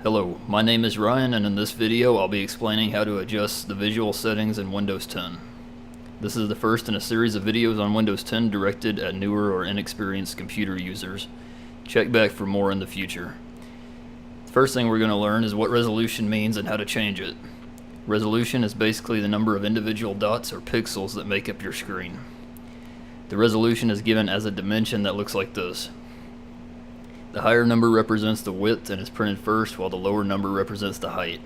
Hello, my name is Ryan, and in this video I'll be explaining how to adjust the visual settings in Windows 10. This is the first in a series of videos on Windows 10 directed at newer or inexperienced computer users. Check back for more in the future. The first thing we're going to learn is what resolution means and how to change it. Resolution is basically the number of individual dots or pixels that make up your screen. The resolution is given as a dimension that looks like this. The higher number represents the width and is printed first, while the lower number represents the height.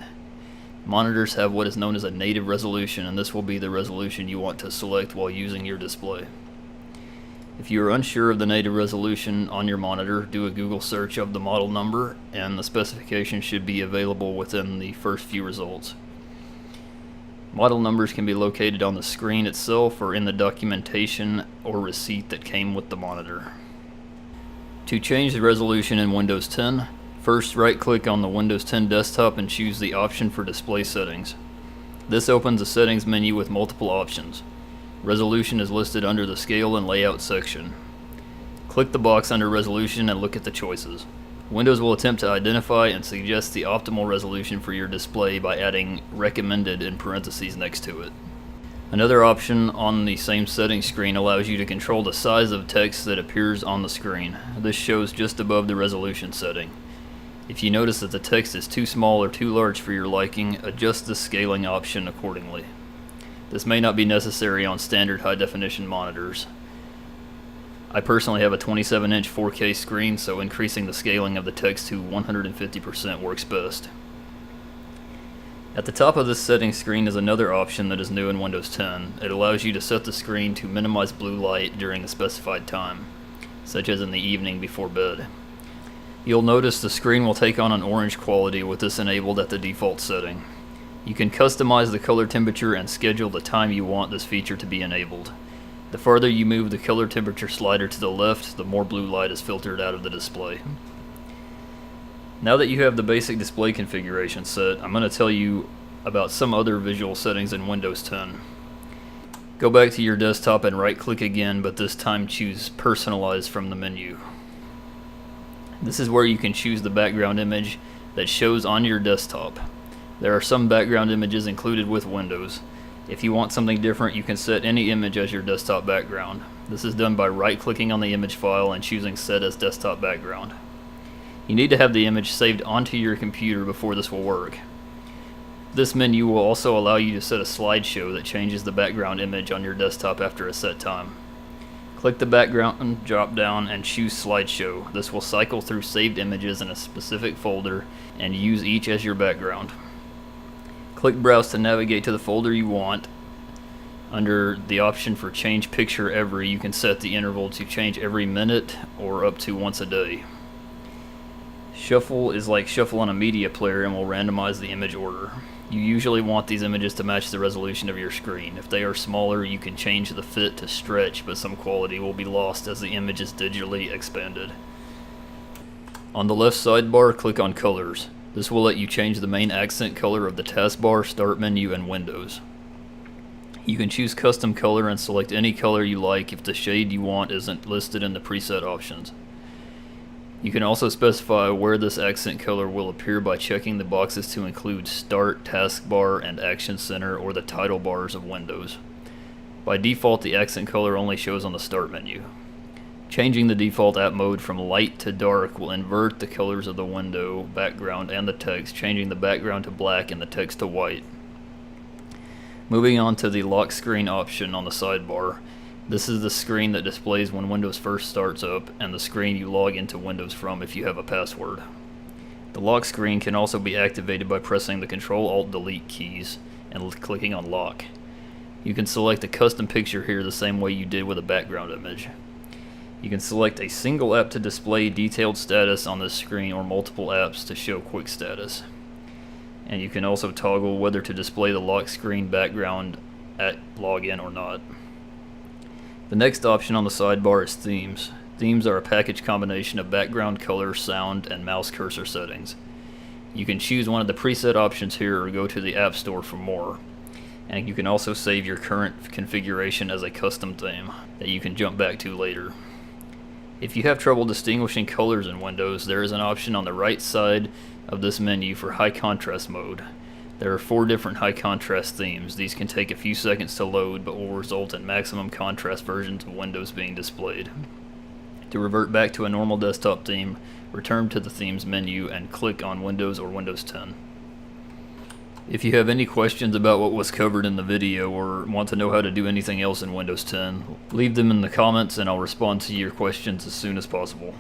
Monitors have what is known as a native resolution, and this will be the resolution you want to select while using your display. If you are unsure of the native resolution on your monitor, do a Google search of the model number, and the specification should be available within the first few results. Model numbers can be located on the screen itself or in the documentation or receipt that came with the monitor. To change the resolution in Windows 10, first right-click on the Windows 10 desktop and choose the option for display settings. This opens a settings menu with multiple options. Resolution is listed under the Scale and Layout section. Click the box under Resolution and look at the choices. Windows will attempt to identify and suggest the optimal resolution for your display by adding Recommended in parentheses next to it. Another option on the same settings screen allows you to control the size of text that appears on the screen. This shows just above the resolution setting. If you notice that the text is too small or too large for your liking, adjust the scaling option accordingly. This may not be necessary on standard high-definition monitors. I personally have a 27-inch 4K screen, so increasing the scaling of the text to 150% works best. At the top of this settings screen is another option that is new in Windows 10. It allows you to set the screen to minimize blue light during a specified time, such as in the evening before bed. You'll notice the screen will take on an orange quality with this enabled at the default setting. You can customize the color temperature and schedule the time you want this feature to be enabled. The farther you move the color temperature slider to the left, the more blue light is filtered out of the display. Now that you have the basic display configuration set, I'm going to tell you about some other visual settings in Windows 10. Go back to your desktop and right-click again, but this time choose Personalize from the menu. This is where you can choose the background image that shows on your desktop. There are some background images included with Windows. If you want something different, you can set any image as your desktop background. This is done by right-clicking on the image file and choosing Set as Desktop Background. You need to have the image saved onto your computer before this will work. This menu will also allow you to set a slideshow that changes the background image on your desktop after a set time. Click the background drop down and choose slideshow. This will cycle through saved images in a specific folder and use each as your background. Click browse to navigate to the folder you want. Under the option for change picture every, you can set the interval to change every minute or up to once a day. Shuffle is like shuffle on a media player and will randomize the image order. You usually want these images to match the resolution of your screen. If they are smaller, you can change the fit to stretch, but some quality will be lost as the image is digitally expanded. On the left sidebar, click on Colors. This will let you change the main accent color of the taskbar, start menu, and windows. You can choose custom color and select any color you like if the shade you want isn't listed in the preset options. You can also specify where this accent color will appear by checking the boxes to include Start, Taskbar, and Action Center, or the title bars of Windows. By default, the accent color only shows on the Start menu. Changing the default app mode from light to dark will invert the colors of the window, background, and the text, changing the background to black and the text to white. Moving on to the lock screen option on the sidebar. This is the screen that displays when Windows first starts up, and the screen you log into Windows from if you have a password. The lock screen can also be activated by pressing the Ctrl-Alt-Delete keys and clicking on Lock. You can select a custom picture here the same way you did with a background image. You can select a single app to display detailed status on this screen or multiple apps to show quick status. And you can also toggle whether to display the lock screen background at login or not. The next option on the sidebar is Themes. Themes are a package combination of background color, sound, and mouse cursor settings. You can choose one of the preset options here or go to the App Store for more. And you can also save your current configuration as a custom theme that you can jump back to later. If you have trouble distinguishing colors in Windows, there is an option on the right side of this menu for high contrast mode. There are 4 different high contrast themes. These can take a few seconds to load, but will result in maximum contrast versions of Windows being displayed. To revert back to a normal desktop theme, return to the themes menu and click on Windows or Windows 10. If you have any questions about what was covered in the video or want to know how to do anything else in Windows 10, leave them in the comments and I'll respond to your questions as soon as possible.